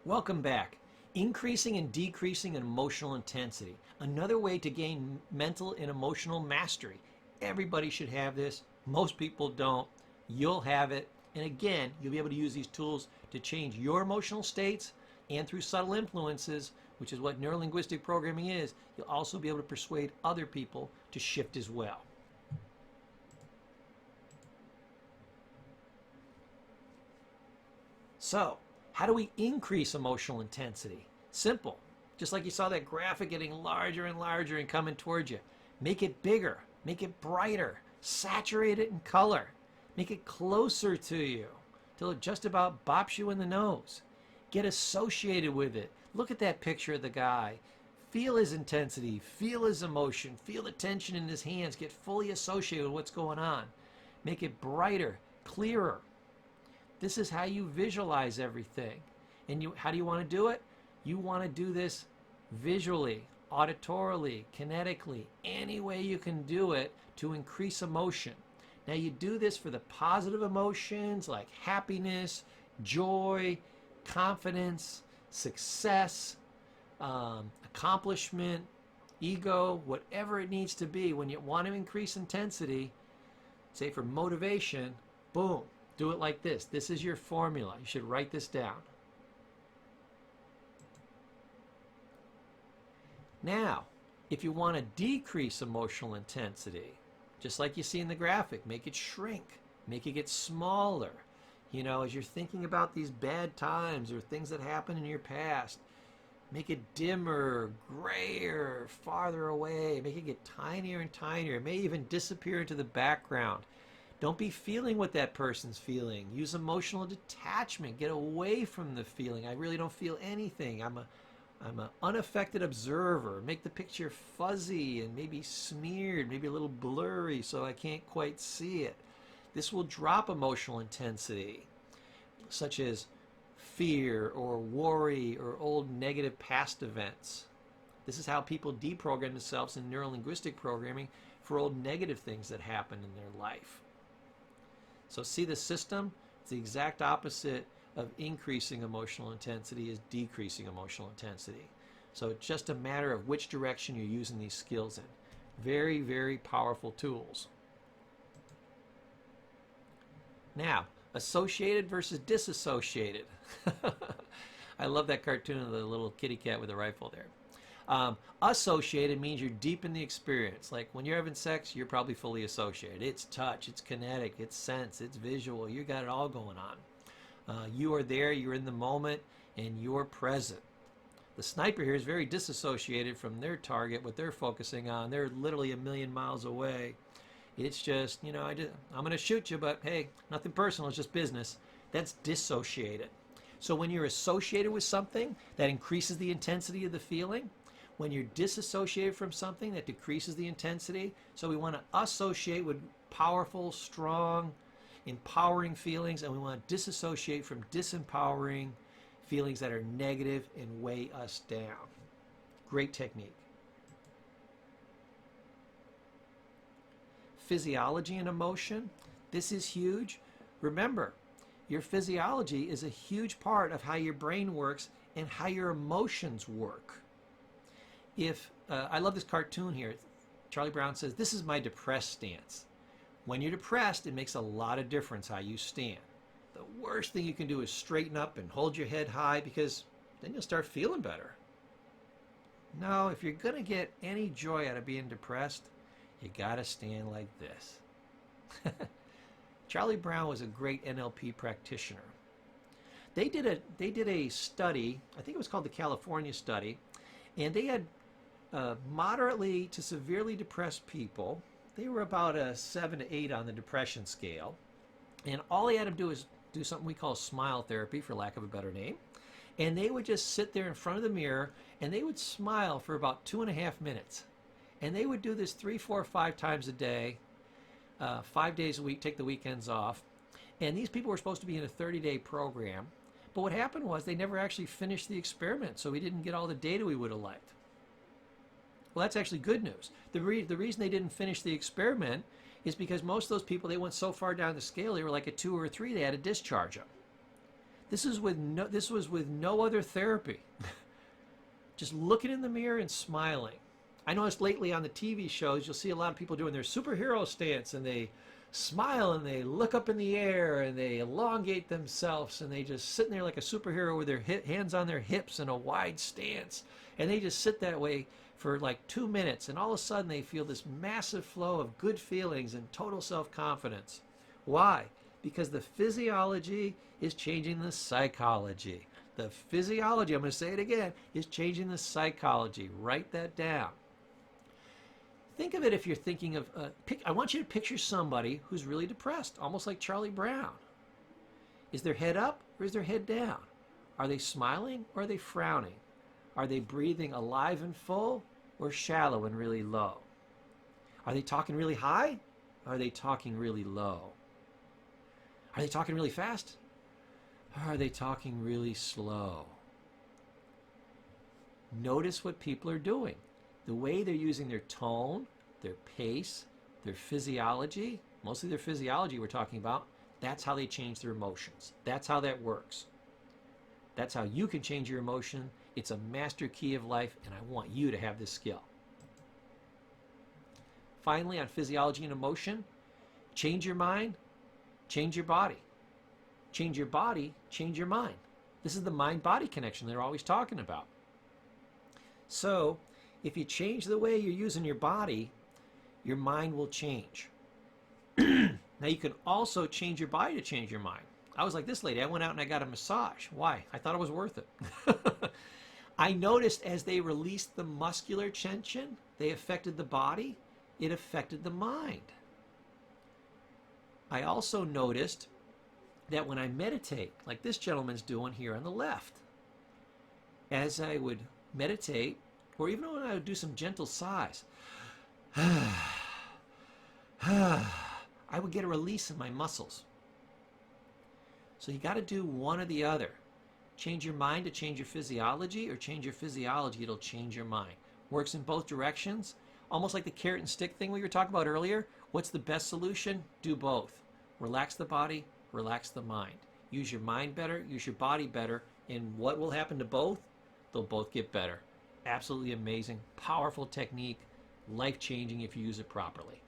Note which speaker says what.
Speaker 1: Welcome back. Increasing and decreasing in emotional intensity. Another way to gain mental and emotional mastery. Everybody should have this. Most people don't. You'll have it. And again, you'll be able to use these tools to change your emotional states, and through subtle influences, which is what neuro-linguistic programming is, you'll also be able to persuade other people to shift as well. So, how do we increase emotional intensity? Simple. Just like you saw that graphic getting larger and larger and coming towards you. Make it bigger. Make it brighter. Saturate it in color. Make it closer to you till it just about bops you in the nose. Get associated with it. Look at that picture of the guy. Feel his intensity. Feel his emotion. Feel the tension in his hands. Get fully associated with what's going on. Make it brighter, clearer. This is how you visualize everything. And how do you want to do it? You want to do this visually, auditorily, kinetically, any way you can do it to increase emotion. Now you do this for the positive emotions like happiness, joy, confidence, success, accomplishment, ego, whatever it needs to be. When you want to increase intensity, say for motivation, boom, do it like this. This is your formula. You should write this down. Now, if you want to decrease emotional intensity, just like you see in the graphic, make it shrink, make it get smaller. You know, as you're thinking about these bad times or things that happened in your past, make it dimmer, grayer, farther away. Make it get tinier and tinier. It may even disappear into the background. Don't be feeling what that person's feeling. Use emotional detachment. Get away from the feeling. I really don't feel anything. I'm an unaffected observer. Make the picture fuzzy and maybe smeared, maybe a little blurry so I can't quite see it. This will drop emotional intensity, such as fear or worry or old negative past events. This is how people deprogram themselves in neuro-linguistic programming for old negative things that happened in their life. So see the system? It's the exact opposite of increasing emotional intensity is decreasing emotional intensity. So it's just a matter of which direction you're using these skills in. Very, very powerful tools. Now, associated versus disassociated. I love that cartoon of the little kitty cat with a rifle there. Associated means you're deep in the experience. Like when you're having sex, you're probably fully associated. It's touch, it's kinetic, it's sense, it's visual. You got it all going on. You are there, you're in the moment, and you're present. The sniper here is very disassociated from their target, what they're focusing on. They're literally a million miles away. It's just, you know, I'm going to shoot you, but hey, nothing personal, it's just business. That's dissociated. So when you're associated with something, that increases the intensity of the feeling. When you're disassociated from something, that decreases the intensity. So we want to associate with powerful, strong, empowering feelings, and we want to disassociate from disempowering feelings that are negative and weigh us down. Great technique. Physiology and emotion. This is huge. Remember, your physiology is a huge part of how your brain works and how your emotions work. I love this cartoon here. Charlie Brown says, "This is my depressed stance." When you're depressed, it makes a lot of difference how you stand. The worst thing you can do is straighten up and hold your head high, because then you'll start feeling better. No, if you're going to get any joy out of being depressed, you got to stand like this. Charlie Brown was a great NLP practitioner. They did a study, I think it was called the California study, and they had moderately to severely depressed people. They were about a 7 to 8 on the depression scale. And all they had to do is do something we call smile therapy, for lack of a better name. And they would just sit there in front of the mirror and they would smile for about 2.5 minutes. And they would do this 3, 4, 5 times a day, 5 days a week, take the weekends off. And these people were supposed to be in a 30-day program. But what happened was they never actually finished the experiment, so we didn't get all the data we would have liked. Well, that's actually good news. The reason they didn't finish the experiment is because most of those people, they went so far down the scale, they were like a 2 or a 3, they had to discharge them. This was with no other therapy. Just looking in the mirror and smiling. I noticed lately on the TV shows, you'll see a lot of people doing their superhero stance, and they smile and they look up in the air and they elongate themselves, and they just sitting there like a superhero with their hands on their hips in a wide stance, and they just sit that way for like 2 minutes, and all of a sudden they feel this massive flow of good feelings and total self-confidence. Why? Because the physiology is changing the psychology. The physiology, I'm going to say it again, is changing the psychology. Write that down. Think of it if you're thinking of, I want you to picture somebody who's really depressed, almost like Charlie Brown. Is their head up or is their head down? Are they smiling or are they frowning? Are they breathing alive and full or shallow and really low? Are they talking really high or are they talking really low? Are they talking really fast or are they talking really slow? Notice what people are doing. The way they're using their tone, their pace, their physiology, mostly their physiology we're talking about, that's how they change their emotions. That's how that works. That's how you can change your emotion. It's a master key of life, and I want you to have this skill. Finally, on physiology and emotion, change your mind, change your body. Change your body, change your mind. This is the mind-body connection they're always talking about. So, if you change the way you're using your body, your mind will change. Now, you can also change your body to change your mind. I was like this lady. I went out and I got a massage. Why? I thought it was worth it. I noticed as they released the muscular tension, they affected the body, it affected the mind. I also noticed that when I meditate, like this gentleman's doing here on the left, as I would meditate, or even when I would do some gentle sighs, I would get a release in my muscles. So you got to do one or the other. Change your mind to change your physiology, or change your physiology, it'll change your mind. Works in both directions. Almost like the carrot and stick thing we were talking about earlier. What's the best solution? Do both. Relax the body, relax the mind. Use your mind better, use your body better, and what will happen to both? They'll both get better. Absolutely amazing, powerful technique, life-changing if you use it properly.